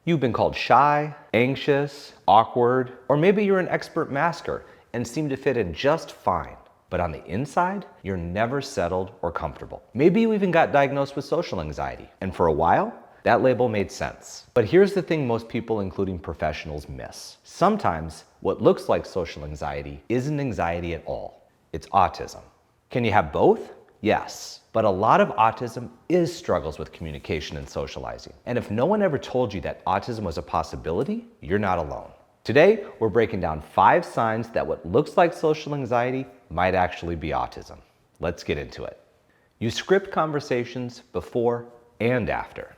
You've been called shy, anxious, awkward, or maybe you're an expert masker and seem to fit in just fine. But on the inside, you're never settled or comfortable. Maybe you even got diagnosed with social anxiety, and for a while, that label made sense. But here's the thing most people, including professionals, miss. Sometimes, what looks like social anxiety isn't anxiety at all. It's autism. Can you have both? Yes. But a lot of autism is struggles with communication and socializing. And if no one ever told you that autism was a possibility, you're not alone. Today, we're breaking down 5 signs that what looks like social anxiety might actually be autism. Let's get into it. You script conversations before and after.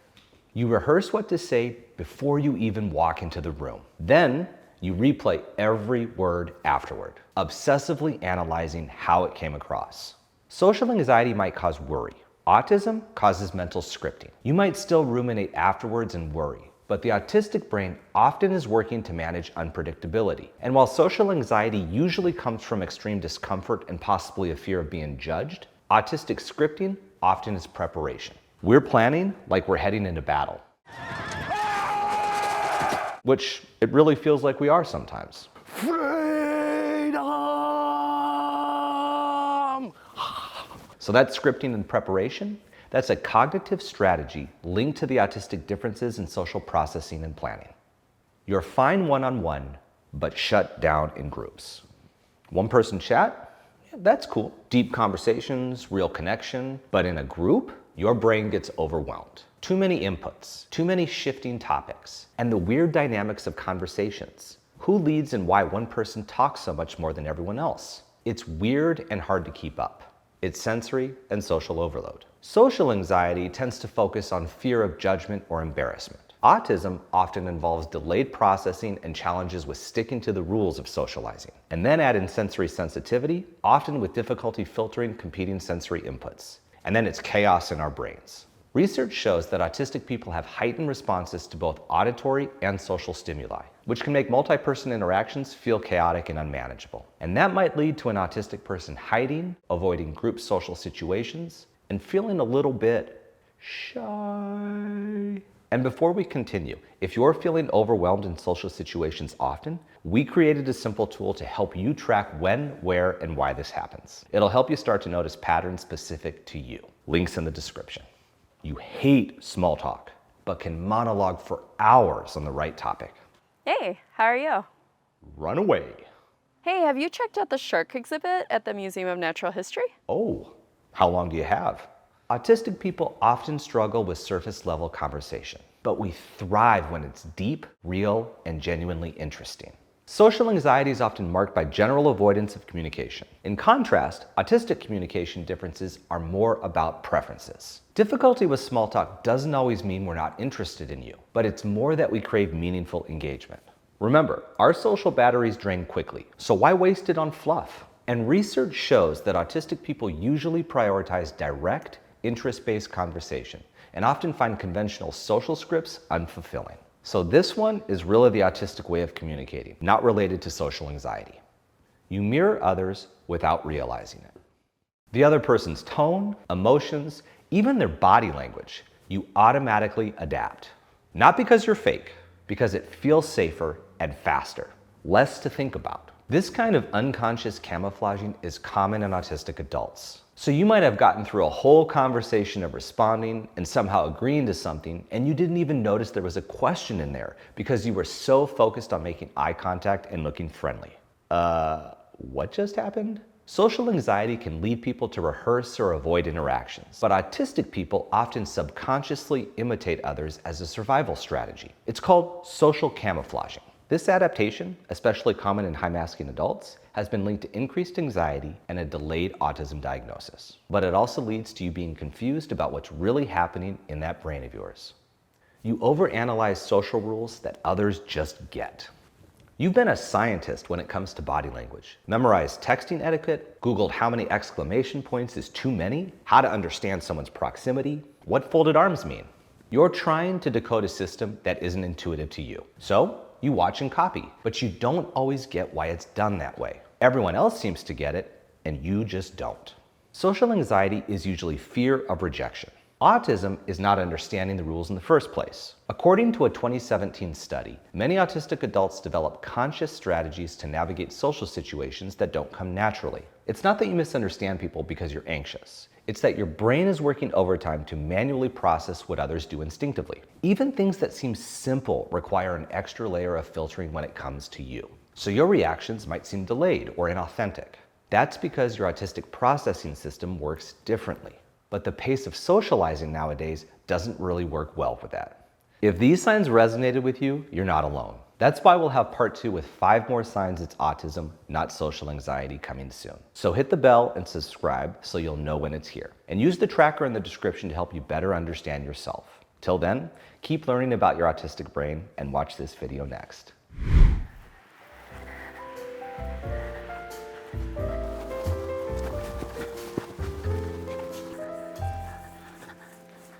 You rehearse what to say before you even walk into the room. Then, you replay every word afterward, obsessively analyzing how it came across. Social anxiety might cause worry. Autism causes mental scripting. You might still ruminate afterwards and worry, but the autistic brain often is working to manage unpredictability. And while social anxiety usually comes from extreme discomfort and possibly a fear of being judged, autistic scripting often is preparation. We're planning like we're heading into battle. Which it really feels like we are sometimes. So that's scripting and preparation. That's a cognitive strategy linked to the autistic differences in social processing and planning. You're fine one-on-one, but shut down in groups. One-person chat? Yeah, that's cool. Deep conversations, real connection. But in a group, your brain gets overwhelmed. Too many inputs, too many shifting topics, and the weird dynamics of conversations. Who leads and why one person talks so much more than everyone else? It's weird and hard to keep up. It's sensory and social overload. Social anxiety tends to focus on fear of judgment or embarrassment. Autism often involves delayed processing and challenges with sticking to the rules of socializing. And then add in sensory sensitivity, often with difficulty filtering competing sensory inputs. And then it's chaos in our brains. Research shows that autistic people have heightened responses to both auditory and social stimuli, which can make multi-person interactions feel chaotic and unmanageable. And that might lead to an autistic person hiding, avoiding group social situations, and feeling a little bit shy. And before we continue, if you're feeling overwhelmed in social situations often, we created a simple tool to help you track when, where, and why this happens. It'll help you start to notice patterns specific to you. Links in the description. You hate small talk, but can monologue for hours on the right topic. Hey, how are you? Run away. Hey, have you checked out the shark exhibit at the Museum of Natural History? Oh, how long do you have? Autistic people often struggle with surface level conversation, but we thrive when it's deep, real, and genuinely interesting. Social anxiety is often marked by general avoidance of communication. In contrast, autistic communication differences are more about preferences. Difficulty with small talk doesn't always mean we're not interested in you, but it's more that we crave meaningful engagement. Remember, our social batteries drain quickly, so why waste it on fluff? And research shows that autistic people usually prioritize direct, interest-based conversation, and often find conventional social scripts unfulfilling. So this one is really the autistic way of communicating, not related to social anxiety. You mirror others without realizing it. The other person's tone, emotions, even their body language, you automatically adapt. Not because you're fake, because it feels safer and faster. Less to think about. This kind of unconscious camouflaging is common in autistic adults. So you might have gotten through a whole conversation of responding and somehow agreeing to something, and you didn't even notice there was a question in there because you were so focused on making eye contact and looking friendly. What just happened? Social anxiety can lead people to rehearse or avoid interactions, but autistic people often subconsciously imitate others as a survival strategy. It's called social camouflaging. This adaptation, especially common in high-masking adults, has been linked to increased anxiety and a delayed autism diagnosis. But it also leads to you being confused about what's really happening in that brain of yours. You overanalyze social rules that others just get. You've been a scientist when it comes to body language. Memorized texting etiquette, Googled how many exclamation points is too many, how to understand someone's proximity, what folded arms mean. You're trying to decode a system that isn't intuitive to you. So, you watch and copy, but you don't always get why it's done that way. Everyone else seems to get it, and you just don't. Social anxiety is usually fear of rejection. Autism is not understanding the rules in the first place. According to a 2017 study, many autistic adults develop conscious strategies to navigate social situations that don't come naturally. It's not that you misunderstand people because you're anxious. It's that your brain is working overtime to manually process what others do instinctively. Even things that seem simple require an extra layer of filtering when it comes to you. So your reactions might seem delayed or inauthentic. That's because your autistic processing system works differently. But the pace of socializing nowadays doesn't really work well for that. If these signs resonated with you, you're not alone. That's why we'll have part 2 with 5 more signs it's autism, not social anxiety, coming soon. So hit the bell and subscribe so you'll know when it's here. And use the tracker in the description to help you better understand yourself. Till then, keep learning about your autistic brain and watch this video next.